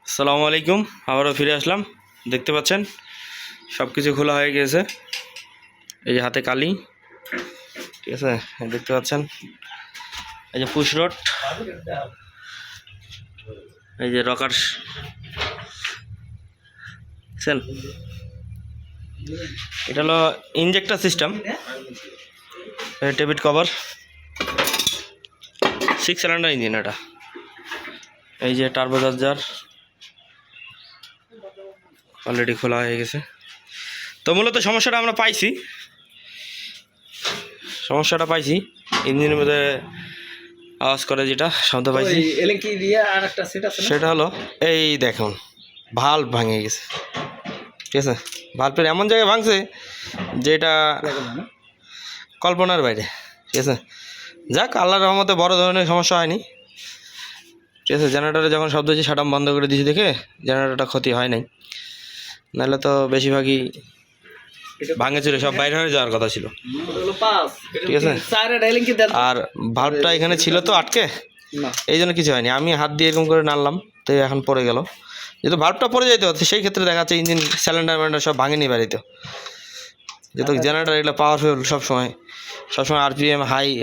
আসসালামু আলাইকুম, আবারও ফিরে আসলাম। দেখতে পাচ্ছেন সব কিছু খোলা হয়ে গেছে। এই যে হাতে কালি, ঠিক আছে, দেখতে পাচ্ছেন। এই যে পুশ রড, এই যে রকার, দেখছেন। এটা হলো ইনজেক্টর সিস্টেম, টেবিট কভার, 6 সিলিন্ডার ইঞ্জিন এটা। এই যে টার্বোচার্জার অলরেডি খোলা হয়ে গেছে। তো মূলত সমস্যাটা আমরা পাইছি, ইঞ্জিনের মধ্যে আওয়াজ করে যেটা শব্দ পাইছি, সেটা হলো এই দেখুন ভাল্ব ভেঙে গেছে। ঠিক আছে, ভাল্বের এমন জায়গায় ভাঙছে যেটা কল্পনার বাইরে। ঠিক আছে, যাক আল্লাহর রহমতে বড় ধরনের সমস্যা হয়নি। ঠিক আছে, জেনারেটরে যখন শব্দ হচ্ছে শাটাম বন্ধ করে দিয়েছি দেখে জেনারেটরটা ক্ষতি হয় নাই, নাহলে তো বেশিরভাগই ভাঙে ছিল, সব বাইরে হয়ে যাওয়ার কথা ছিল। ঠিক আছে, আর ভাল্বটা এখানে ছিল তো আটকে, এই জন্য কিছু হয়নি। আমি হাত দিয়ে এরকম করে নাড়লাম, তো এখন পড়ে গেল। যেহেতু ভাল্বটা পড়ে যেতে হচ্ছে, সেই ক্ষেত্রে দেখা যাচ্ছে ইঞ্জিন সিলিন্ডার সব ভাঙেনি বাড়িতে। যেহেতু জেনারেটর এগুলো পাওয়ারফুল, সবসময় আরপিএম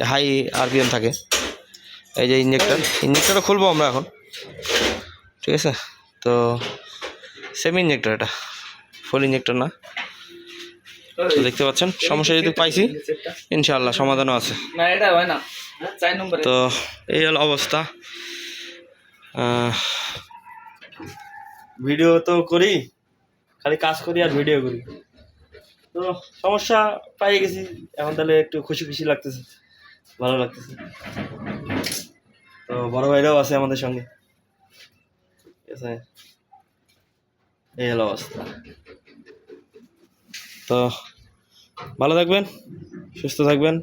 হাই আরপিএম থাকে। এই যে ইঞ্জেক্টরটা খুলবো আমরা এখন। ঠিক আছে, তো সেমি ইঞ্জেক্টর, এটা ফুল ইঞ্জেক্টর না। দেখতে পাচ্ছেন সমস্যা যেহেতু পাইছি, ইনশাআল্লাহ সমাধানও আছে। তো এই হলো অবস্থা। ভিডিও তো করি, খালি কাজ করি আর ভিডিও করি, তো সমস্যা পাই গেছি। এখন তাহলে একটু খুশি লাগতেছে, ভালো লাগতেছে। তো বড় ভাইরাও আছে আমাদের সঙ্গে। ঠিক আছে, এই হলো অবস্থা। তো ভালো থাকবেন, সুস্থ থাকবেন,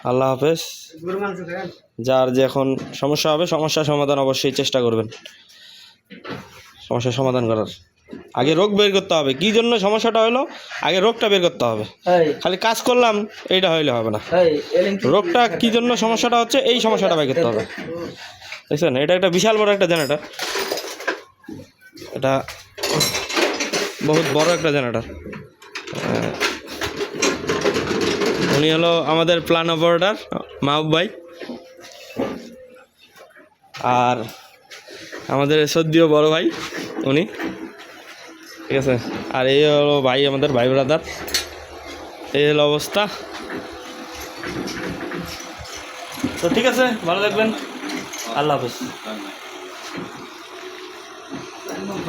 আল্লাহ হাফেজ। যার যে এখন সমস্যা হবে, সমস্যার সমাধান অবশ্যই চেষ্টা করবেন, সমস্যার সমাধান করার আগে রোগ বের করতে হবে। কি জন্য সমস্যাটা হলো, আগে রোগটা বের করতে হবে। খালি কাজ করলাম এইটা হইলে হবে না, রোগটা কি জন্য সমস্যাটা হচ্ছে, এই সমস্যাটা বের করতে হবে। দেখছেন, এটা একটা বিশাল বড় একটা জেনারেটর, এটা বহুত বড় একটা জেনারেটর। উনি হলো আমাদের প্ল্যান অপারেটর মাহবুব ভাই, আর আমাদের সদ্যীয় বড় ভাই উনি। ঠিক আছে, আর এই হলো ভাই, আমাদের ভাই ব্রাদার। এই হলো অবস্থা। তো ঠিক আছে, ভালো থাকবেন, আল্লাহ হাফেজ।